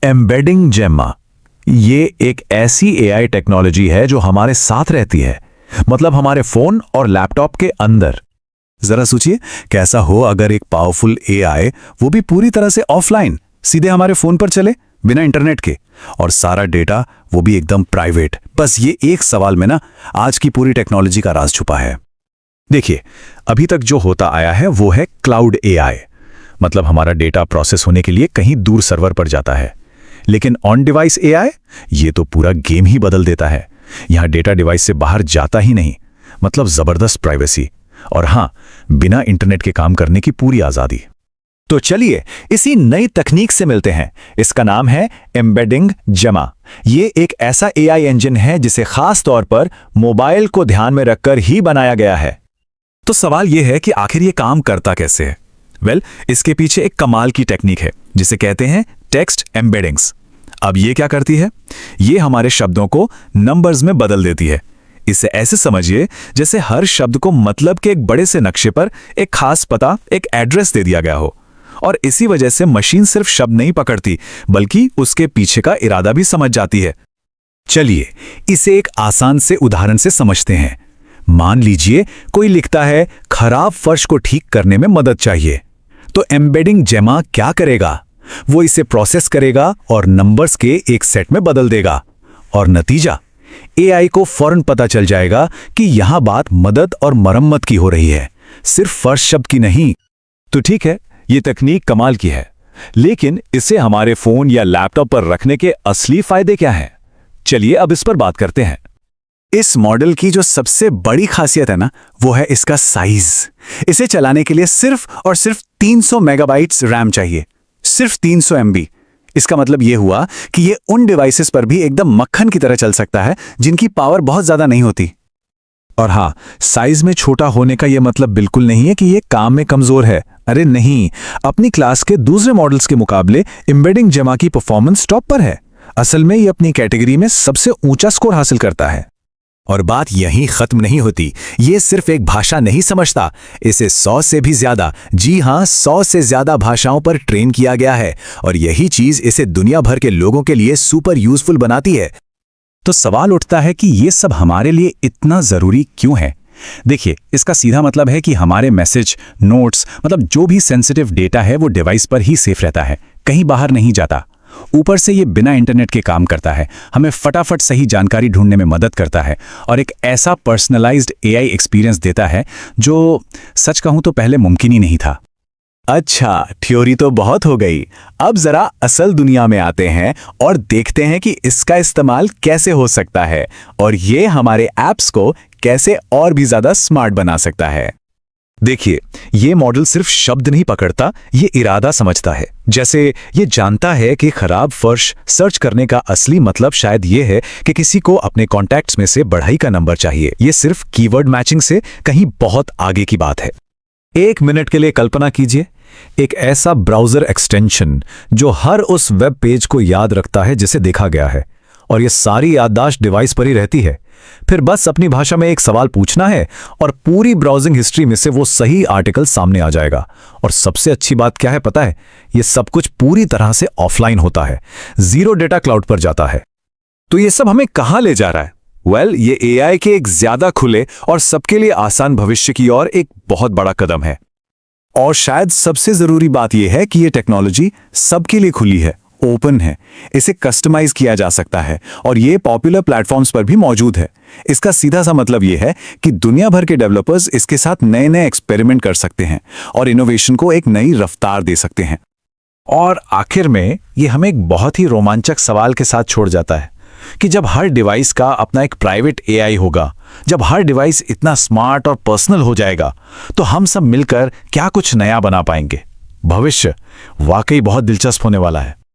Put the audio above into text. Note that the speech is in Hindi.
एम्बेडिंग जेमा ये एक ऐसी एआई टेक्नोलॉजी है जो हमारे साथ रहती है, मतलब हमारे फोन और लैपटॉप के अंदर। जरा सोचिए कैसा हो अगर एक पावरफुल एआई, वो भी पूरी तरह से ऑफलाइन, सीधे हमारे फोन पर चले बिना इंटरनेट के, और सारा डेटा वो भी एकदम प्राइवेट। बस ये एक सवाल में ना आज की पूरी टेक्नोलॉजी का राज छुपा है। देखिए, अभी तक जो होता आया है वो है क्लाउड एआई, मतलब हमारा डेटा प्रोसेस होने के लिए कहीं दूर सर्वर पर जाता है। लेकिन ऑन डिवाइस एआई, ये तो पूरा गेम ही बदल देता है। यहां डेटा डिवाइस से बाहर जाता ही नहीं, मतलब जबरदस्त प्राइवेसी, और हां, बिना इंटरनेट के काम करने की पूरी आजादी। तो चलिए इसी नई तकनीक से मिलते हैं। इसका नाम है एम्बेडिंग जेमा। ये एक ऐसा एआई इंजन है जिसे खास तौर पर मोबाइल को ध्यान में रखकर ही बनाया गया है। तो सवाल यह है कि आखिर ये काम करता कैसे है? इसके पीछे एक कमाल की टेक्निक है जिसे कहते हैं टेक्स्ट एम्बेडिंग्स। अब ये क्या करती है? ये हमारे शब्दों को नंबर्स में बदल देती है। इसे ऐसे समझिए जैसे हर शब्द को मतलब के एक बड़े से नक्शे पर एक खास पता, एक एड्रेस दे दिया गया हो, और इसी वजह से मशीन सिर्फ शब्द नहीं पकड़ती बल्कि उसके पीछे का इरादा भी समझ जाती है। चलिए इसे एक आसान से उदाहरण से समझते हैं। मान लीजिए कोई लिखता है खराब फर्श को ठीक करने में मदद चाहिए, तो एम्बेडिंग जेमा क्या करेगा? वो इसे प्रोसेस करेगा और नंबर्स के एक सेट में बदल देगा, और नतीजा, एआई को फौरन पता चल जाएगा कि यहां बात मदद और मरम्मत की हो रही है, सिर्फ फर्श शब्द की नहीं। तो ठीक है, ये तकनीक कमाल की है, लेकिन इसे हमारे फोन या लैपटॉप पर रखने के असली फायदे क्या हैं? चलिए अब इस पर बात करते हैं। इस मॉडल की जो सबसे बड़ी खासियत है ना, वो है इसका साइज। इसे चलाने के लिए सिर्फ और सिर्फ 300 मेगाबाइट्स रैम चाहिए, सिर्फ 300 एमबी। इसका मतलब ये हुआ कि ये उन डिवाइसेस पर भी एकदम मक्खन की तरह चल सकता है जिनकी पावर बहुत ज्यादा नहीं होती। और हाँ, साइज में छोटा होने का यह मतलब बिल्कुल नहीं है कि ये काम में कमजोर है। अरे नहीं, अपनी क्लास के दूसरे मॉडल्स के मुकाबले एम्बेडिंग जेमा की परफॉर्मेंस टॉप पर है। असल में ये अपनी कैटेगरी में सबसे ऊंचा स्कोर हासिल करता है। और बात यहीं खत्म नहीं होती। ये सिर्फ एक भाषा नहीं समझता, इसे 100 से भी ज्यादा, जी हां 100 से ज्यादा भाषाओं पर ट्रेन किया गया है, और यही चीज इसे दुनिया भर के लोगों के लिए सुपर यूजफुल बनाती है। तो सवाल उठता है कि ये सब हमारे लिए इतना जरूरी क्यों है? देखिए, इसका सीधा मतलब है कि हमारे मैसेज, नोट्स, मतलब जो भी सेंसिटिव डेटा है वो डिवाइस पर ही सेफ रहता है, कहीं बाहर नहीं जाता। ऊपर से ये बिना इंटरनेट के काम करता है, हमें फटाफट सही जानकारी ढूंढने में मदद करता है, और एक ऐसा पर्सनलाइज्ड एआई एक्सपीरियंस देता है जो सच कहूं तो पहले मुमकिन ही नहीं था। अच्छा, थ्योरी तो बहुत हो गई, अब जरा असल दुनिया में आते हैं और देखते हैं कि इसका इस्तेमाल कैसे हो सकता है, और ये हमारे ऐप्स को कैसे और भी ज्यादा स्मार्ट बना सकता है। देखिए, ये मॉडल सिर्फ शब्द नहीं पकड़ता, ये इरादा समझता है। जैसे ये जानता है कि खराब फर्श सर्च करने का असली मतलब शायद ये है कि किसी को अपने कॉन्टैक्ट्स में से बढ़ई का नंबर चाहिए। ये सिर्फ कीवर्ड मैचिंग से कहीं बहुत आगे की बात है। एक मिनट के लिए कल्पना कीजिए, एक ऐसा ब्राउजर एक्सटेंशन जो हर उस वेब पेज को याद रखता है जिसे देखा गया है, और ये सारी याददाश्त डिवाइस पर ही रहती है। फिर बस अपनी भाषा में एक सवाल पूछना है और पूरी ब्राउजिंग हिस्ट्री में से वो सही आर्टिकल सामने आ जाएगा। और सबसे अच्छी बात क्या है पता है? ये सब कुछ पूरी तरह से ऑफलाइन होता है, जीरो डेटा क्लाउड पर जाता है। तो ये सब हमें कहां ले जा रहा है? ये एआई के एक ज्यादा खुले और सबके लिए आसान भविष्य की ओर एक बहुत बड़ा कदम है। और शायद सबसे जरूरी बात यह है कि ये टेक्नोलॉजी सबके लिए खुली है, ओपन है, इसे कस्टमाइज किया जा सकता है, और ये पॉपुलर प्लेटफॉर्म्स पर भी मौजूद है। इसका सीधा सा मतलब ये है कि दुनिया भर के डेवलपर्स इसके साथ नए नए एक्सपेरिमेंट कर सकते हैं और इनोवेशन को एक नई रफ्तार दे सकते हैं। और आखिर में ये हमें एक बहुत ही रोमांचक सवाल के साथ छोड़ जाता है कि जब हर डिवाइस का अपना एक प्राइवेट एआई होगा, जब हर डिवाइस इतना स्मार्ट और पर्सनल हो जाएगा, तो हम सब मिलकर क्या कुछ नया बना पाएंगे? भविष्य वाकई बहुत दिलचस्प होने वाला है।